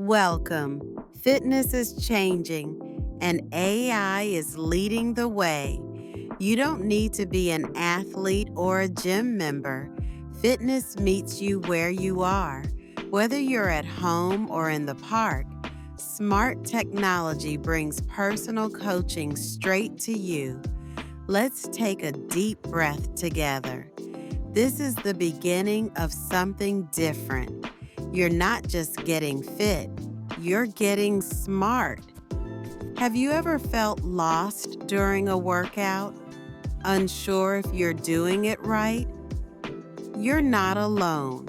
Welcome. Fitness is changing, and AI is leading the way. You don't need to be an athlete or a gym member. Fitness meets you where you are. Whether you're at home or in the park, smart technology brings personal coaching straight to you. Let's take a deep breath together. This is the beginning of something different. You're not just getting fit, you're getting smart. Have you ever felt lost during a workout? Unsure if you're doing it right? You're not alone.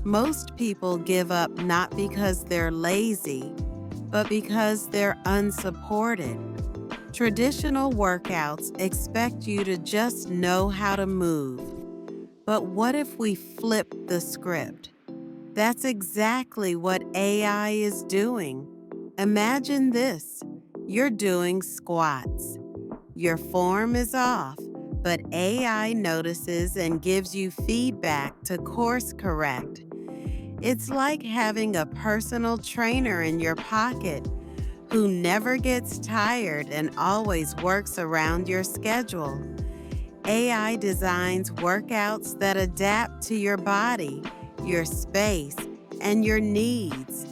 Most people give up not because they're lazy, but because they're unsupported. Traditional workouts expect you to just know how to move. But what if we flip the script? That's exactly what AI is doing. Imagine this. You're doing squats. Your form is off, but AI notices and gives you feedback to course correct. It's like having a personal trainer in your pocket who never gets tired and always works around your schedule. AI designs workouts that adapt to your body, your space, and your needs.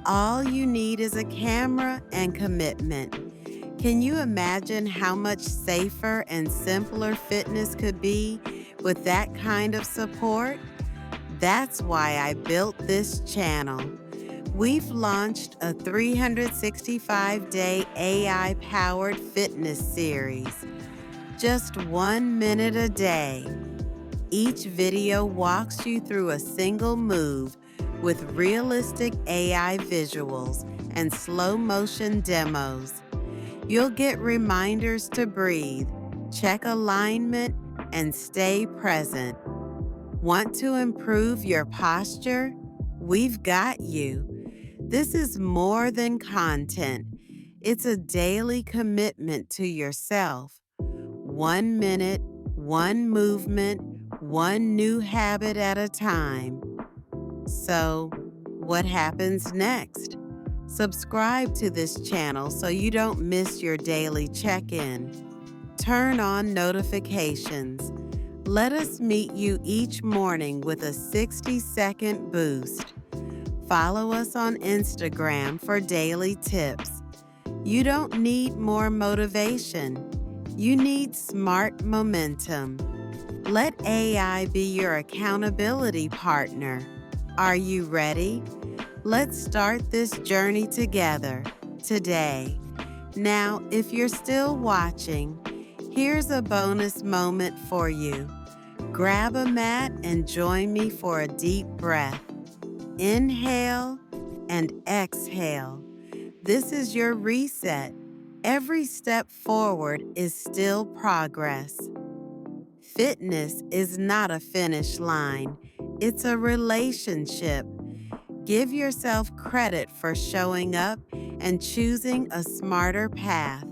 All you need is a camera and commitment. Can you imagine how much safer and simpler fitness could be with that kind of support? That's why I built this channel. We've launched a 365-day AI-powered fitness series. Just 1 minute a day. Each video walks you through a single move with realistic AI visuals and slow motion demos. You'll get reminders to breathe, check alignment, and stay present. Want to improve your posture? We've got you. This is more than content. It's a daily commitment to yourself. 1 minute, one movement, one new habit at a time. So, what happens next? Subscribe to this channel so you don't miss your daily check-in. Turn on notifications. Let us meet you each morning with a 60-second boost. Follow us on Instagram for daily tips. You don't need more motivation. You need smart momentum. Let AI be your accountability partner. Are you ready? Let's start this journey together today. Now, if you're still watching, here's a bonus moment for you. Grab a mat and join me for a deep breath. Inhale and exhale. This is your reset. Every step forward is still progress. Fitness is not a finish line. It's a relationship. Give yourself credit for showing up and choosing a smarter path.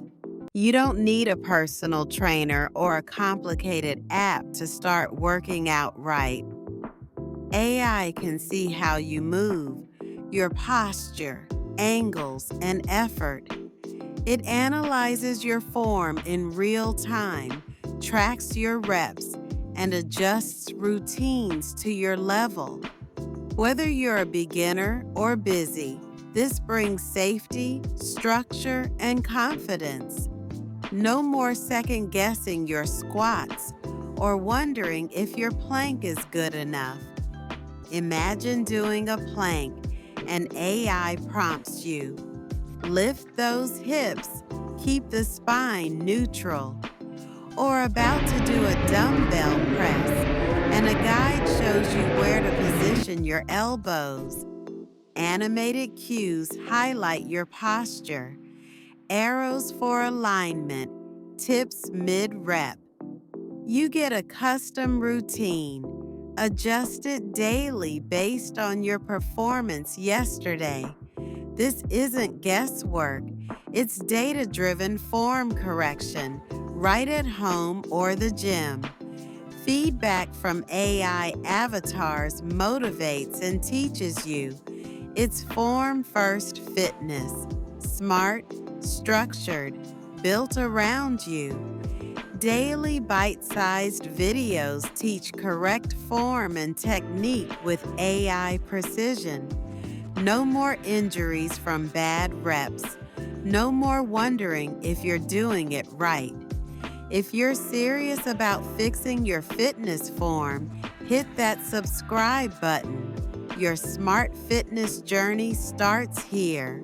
You don't need a personal trainer or a complicated app to start working out right. AI can see how you move, your posture, angles, and effort. It analyzes your form in real time, tracks your reps, and adjusts routines to your level. Whether you're a beginner or busy, this brings safety, structure, and confidence. No more second-guessing your squats or wondering if your plank is good enough. Imagine doing a plank and AI prompts you. Lift those hips, keep the spine neutral. Or about to do a dumbbell press, and a guide shows you where to position your elbows. Animated cues highlight your posture. Arrows for alignment, tips mid-rep. You get a custom routine, adjusted daily based on your performance yesterday. This isn't guesswork, it's data-driven form correction, right at home or the gym. Feedback from AI avatars motivates and teaches you. It's Form First Fitness. Smart, structured, built around you. Daily bite-sized videos teach correct form and technique with AI precision. No more injuries from bad reps. No more wondering if you're doing it right. If you're serious about fixing your fitness form, hit that subscribe button. Your smart fitness journey starts here.